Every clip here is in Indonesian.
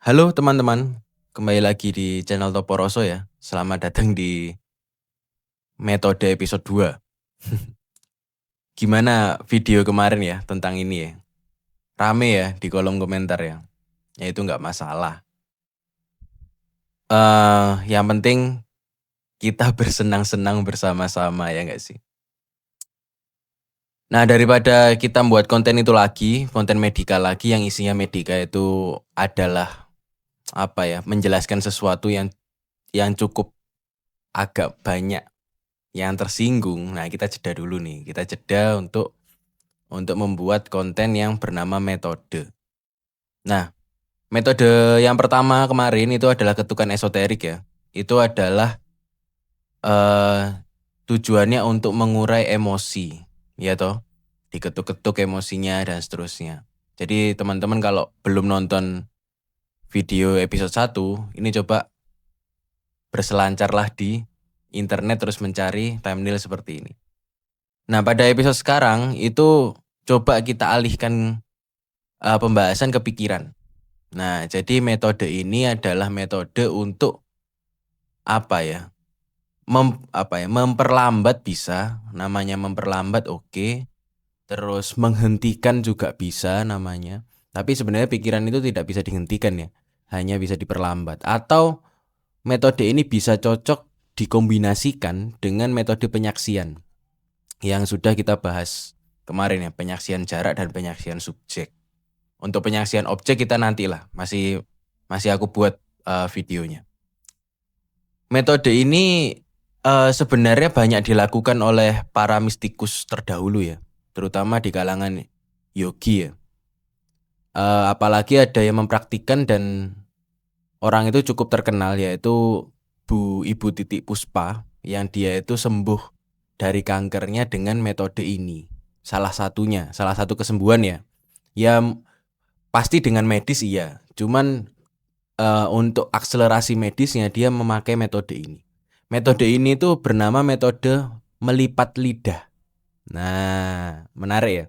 Halo teman-teman, kembali lagi di channel Toporoso ya. Selamat datang di metode episode 2. Gimana video kemarin ya tentang ini ya? Rame ya di kolom komentar ya. Ya itu nggak masalah. Yang penting kita bersenang-senang bersama-sama ya nggak sih? Nah daripada kita membuat konten itu lagi, konten medika lagi yang isinya medika itu adalah apa ya? Menjelaskan sesuatu yang cukup agak banyak yang tersinggung. Nah, kita jeda dulu nih. Kita jeda untuk membuat konten yang bernama metode. Nah, metode yang pertama kemarin itu adalah ketukan esoterik ya. Itu adalah eh tujuannya untuk mengurai emosi, ya toh. Diketuk-ketuk emosinya dan seterusnya. Jadi teman-teman kalau belum nonton video episode 1, ini coba berselancarlah di internet terus mencari thumbnail seperti ini. Nah, pada episode sekarang itu coba kita alihkan pembahasan ke pikiran. Nah, jadi metode ini adalah metode untuk apa ya? Memperlambat bisa, namanya memperlambat oke. Terus menghentikan juga bisa namanya. Tapi sebenarnya pikiran itu tidak bisa dihentikan ya. Hanya bisa diperlambat. Atau metode ini bisa cocok dikombinasikan dengan metode penyaksian yang sudah kita bahas kemarin ya, penyaksian jarak dan penyaksian subjek. Untuk penyaksian objek kita nantilah, masih aku buat videonya. Metode ini sebenarnya banyak dilakukan oleh para mistikus terdahulu ya, terutama di kalangan yogi ya. Apalagi ada yang mempraktikkan dan orang itu cukup terkenal, yaitu Ibu Titik Puspa, yang dia itu sembuh dari kankernya dengan metode ini. Salah satu kesembuhan ya. Ya pasti dengan medis iya, cuman untuk akselerasi medisnya dia memakai metode ini. Metode ini tuh bernama metode melipat lidah. Nah, menarik ya.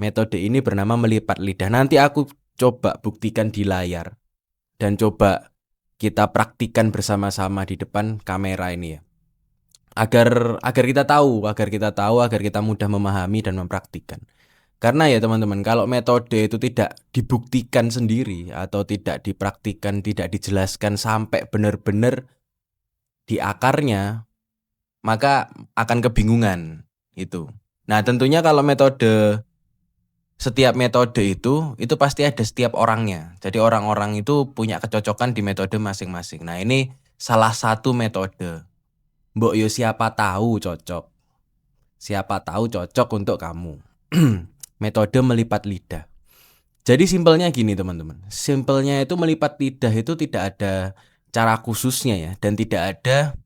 Metode ini bernama melipat lidah. Nanti aku coba buktikan di layar dan coba kita praktikkan bersama-sama di depan kamera ini ya. Agar kita tahu, agar kita mudah memahami dan mempraktikkan. Karena ya teman-teman, kalau metode itu tidak dibuktikan sendiri atau tidak dipraktikkan, tidak dijelaskan sampai benar-benar di akarnya, maka akan kebingungan itu. Nah, tentunya kalau setiap metode itu pasti ada setiap orangnya. Jadi orang-orang itu punya kecocokan di metode masing-masing. Nah, ini salah satu metode. Mbok yo siapa tahu cocok. Siapa tahu cocok untuk kamu. Metode melipat lidah. Jadi simpelnya gini teman-teman. Simpelnya itu melipat lidah itu tidak ada cara khususnya ya. Dan tidak ada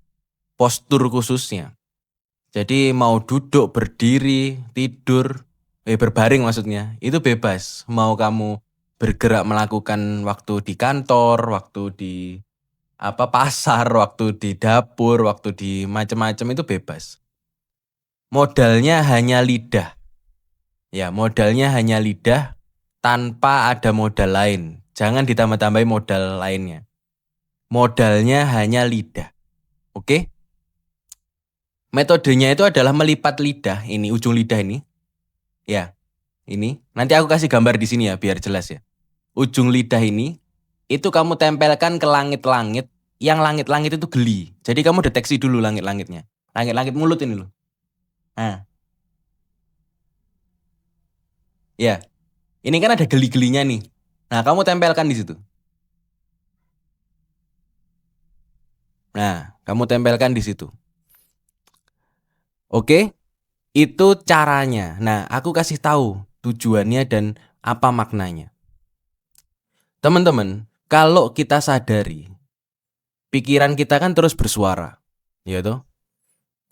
postur khususnya. Jadi mau duduk, berdiri, tidur, berbaring maksudnya. Itu bebas. Mau kamu bergerak melakukan waktu di kantor, waktu di pasar, waktu di dapur, waktu di macam-macam itu bebas. Modalnya hanya lidah. Ya, modalnya hanya lidah tanpa ada modal lain. Jangan ditambah-tambahin modal lainnya. Modalnya hanya lidah. Oke? Metodenya itu adalah melipat lidah, ini ujung lidah ini. Ya, ini. Nanti aku kasih gambar di sini ya biar jelas ya. Ujung lidah ini itu kamu tempelkan ke langit-langit, yang langit-langit itu geli. Jadi kamu deteksi dulu langit-langitnya. Langit-langit mulut ini loh. Nah. Ya. Ini kan ada geli-gelinya nih. Nah, kamu tempelkan di situ. Nah, kamu tempelkan di situ. Oke? Itu caranya. Nah, aku kasih tahu tujuannya dan apa maknanya. Teman-teman, kalau kita sadari, pikiran kita kan terus bersuara. Ya toh?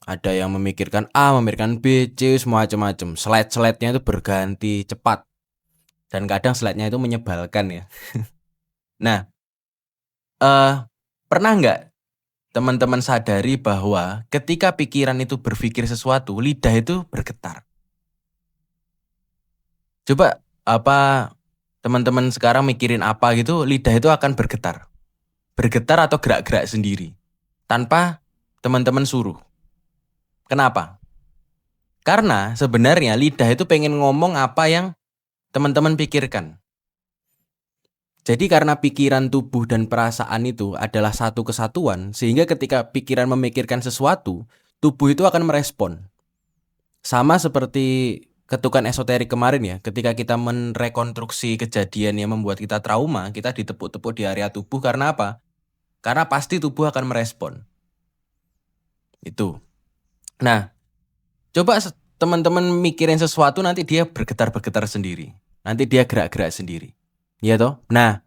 Ada yang memikirkan A, memikirkan B, C, semacam-macam. Slide-slide-nya itu berganti cepat. Dan kadang slide-nya itu menyebalkan ya. Nah, pernah nggak teman-teman sadari bahwa ketika pikiran itu berpikir sesuatu, lidah itu bergetar? Coba teman-teman sekarang mikirin apa gitu, lidah itu akan bergetar. Bergetar atau gerak-gerak sendiri. Tanpa teman-teman suruh. Kenapa? Karena sebenarnya lidah itu pengen ngomong apa yang teman-teman pikirkan. Jadi karena pikiran, tubuh, dan perasaan itu adalah satu kesatuan, sehingga ketika pikiran memikirkan sesuatu, tubuh itu akan merespon. Sama seperti ketukan esoterik kemarin ya, ketika kita merekonstruksi kejadian yang membuat kita trauma, kita ditepuk-tepuk di area tubuh karena apa? Karena pasti tubuh akan merespon. Itu. Nah, coba teman-teman mikirin sesuatu nanti dia bergetar-bergetar sendiri. Nanti dia gerak-gerak sendiri. Iya toh? Nah,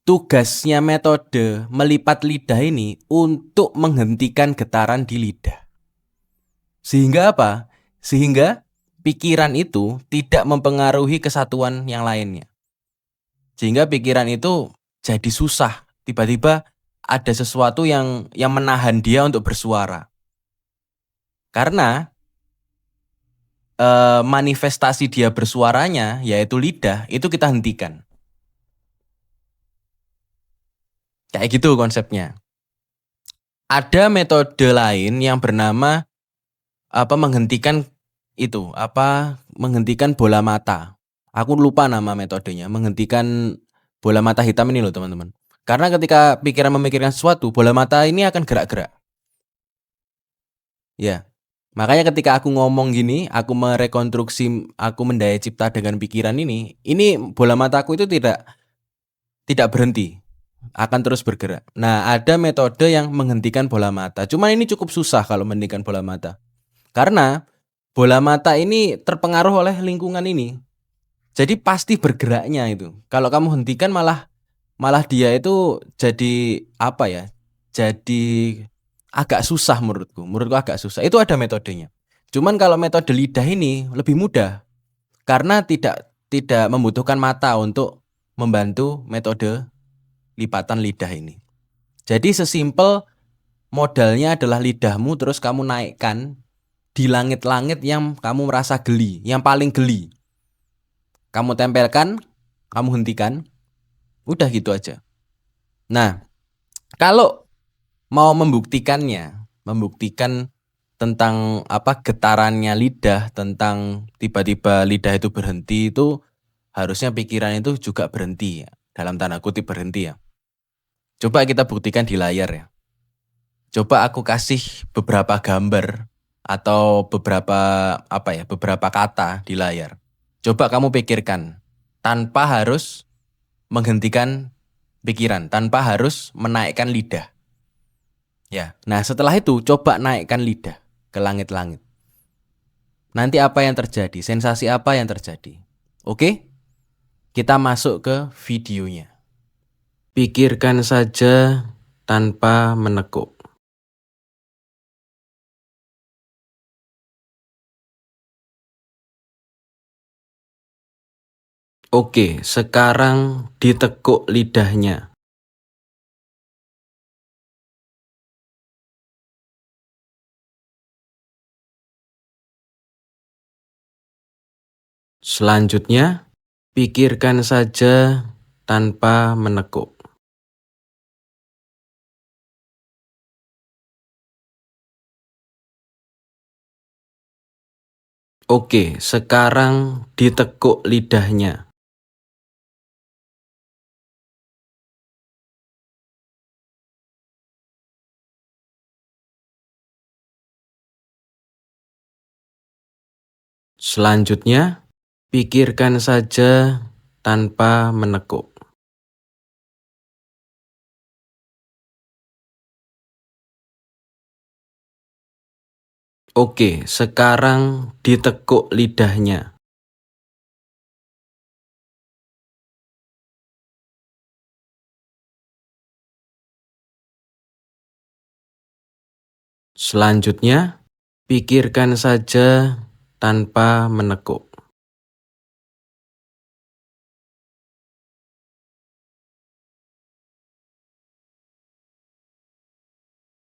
tugasnya metode melipat lidah ini untuk menghentikan getaran di lidah. Sehingga apa? Sehingga pikiran itu tidak mempengaruhi kesatuan yang lainnya. Sehingga pikiran itu jadi susah. Tiba-tiba ada sesuatu yang menahan dia untuk bersuara. Karena manifestasi dia bersuaranya, yaitu lidah, itu kita hentikan. Kayak gitu konsepnya. Ada metode lain yang bernama menghentikan bola mata. Aku lupa nama metodenya, menghentikan bola mata hitam ini loh teman-teman. Karena ketika pikiran memikirkan sesuatu, bola mata ini akan gerak-gerak. Ya. Makanya ketika aku ngomong gini, aku merekonstruksi, aku mendaya cipta dengan pikiran ini bola mataku itu tidak berhenti, akan terus bergerak. Nah, ada metode yang menghentikan bola mata. Cuman ini cukup susah kalau menghentikan bola mata. Karena bola mata ini terpengaruh oleh lingkungan ini. Jadi pasti bergeraknya itu. Kalau kamu hentikan malah dia itu jadi apa ya? Jadi agak susah menurutku. Menurutku agak susah. Itu ada metodenya. Cuman kalau metode lidah ini lebih mudah. Karena tidak membutuhkan mata untuk membantu metode lipatan lidah ini. Jadi sesimpel modalnya adalah lidahmu terus kamu naikkan di langit-langit yang kamu merasa geli, yang paling geli. Kamu tempelkan, kamu hentikan, udah gitu aja. Nah, kalau mau membuktikan tentang getarannya lidah, tentang tiba-tiba lidah itu berhenti, itu harusnya pikiran itu juga berhenti ya. Dalam tanda kutip berhenti ya. Coba kita buktikan di layar ya. Coba aku kasih beberapa gambar atau beberapa kata di layar. Coba kamu pikirkan tanpa harus menghentikan pikiran, tanpa harus menaikkan lidah. Ya. Nah, setelah itu coba naikkan lidah ke langit-langit. Nanti apa yang terjadi? Sensasi apa yang terjadi? Oke? Kita masuk ke videonya. Pikirkan saja tanpa menekuk. Oke, sekarang ditekuk lidahnya. Selanjutnya, pikirkan saja tanpa menekuk. Oke, sekarang ditekuk lidahnya. Selanjutnya, pikirkan saja tanpa menekuk. Oke, sekarang ditekuk lidahnya. Selanjutnya, pikirkan saja tanpa menekuk.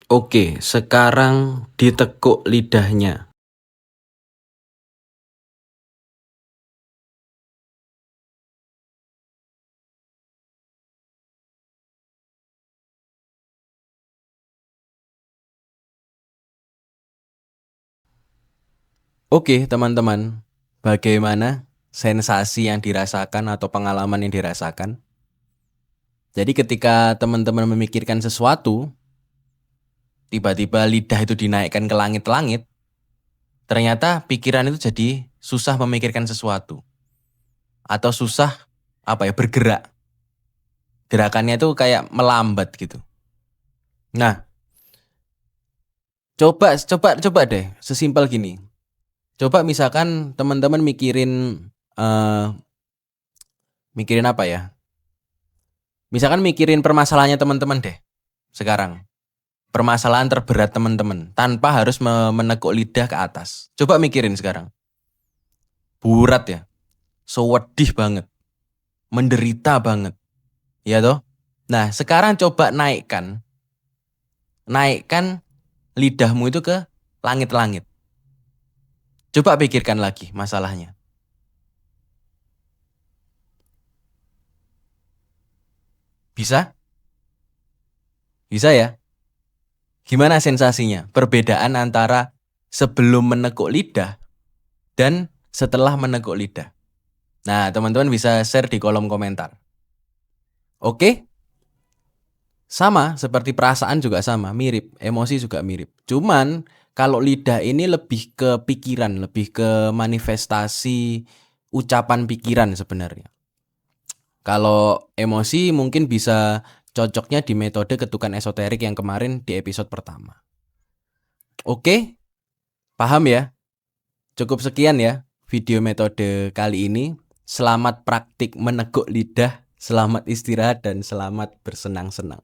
Oke, sekarang ditekuk lidahnya. Oke, teman-teman, bagaimana sensasi yang dirasakan atau pengalaman yang dirasakan? Jadi ketika teman-teman memikirkan sesuatu, tiba-tiba lidah itu dinaikkan ke langit-langit, ternyata pikiran itu jadi susah memikirkan sesuatu atau susah bergerak. Gerakannya itu kayak melambat gitu. Nah, coba deh, sesimpel gini. Coba misalkan teman-teman mikirin apa ya? Misalkan mikirin permasalahannya teman-teman deh sekarang. Permasalahan terberat teman-teman tanpa harus menekuk lidah ke atas. Coba mikirin sekarang. Berat ya. Sewedih banget. Menderita banget. Ya toh? Nah, sekarang coba naikkan lidahmu itu ke langit-langit. Coba pikirkan lagi masalahnya. Bisa? Bisa ya? Gimana sensasinya? Perbedaan antara sebelum menekuk lidah dan setelah menekuk lidah. Nah, teman-teman bisa share di kolom komentar. Oke? Sama, seperti perasaan juga sama, mirip. Emosi juga mirip. Cuman, kalau lidah ini lebih ke pikiran, lebih ke manifestasi ucapan pikiran sebenarnya. Kalau emosi mungkin bisa cocoknya di metode ketukan esoterik yang kemarin di episode pertama. Oke? Paham ya? Cukup sekian ya video metode kali ini. Selamat praktik meneguk lidah, selamat istirahat, dan selamat bersenang-senang.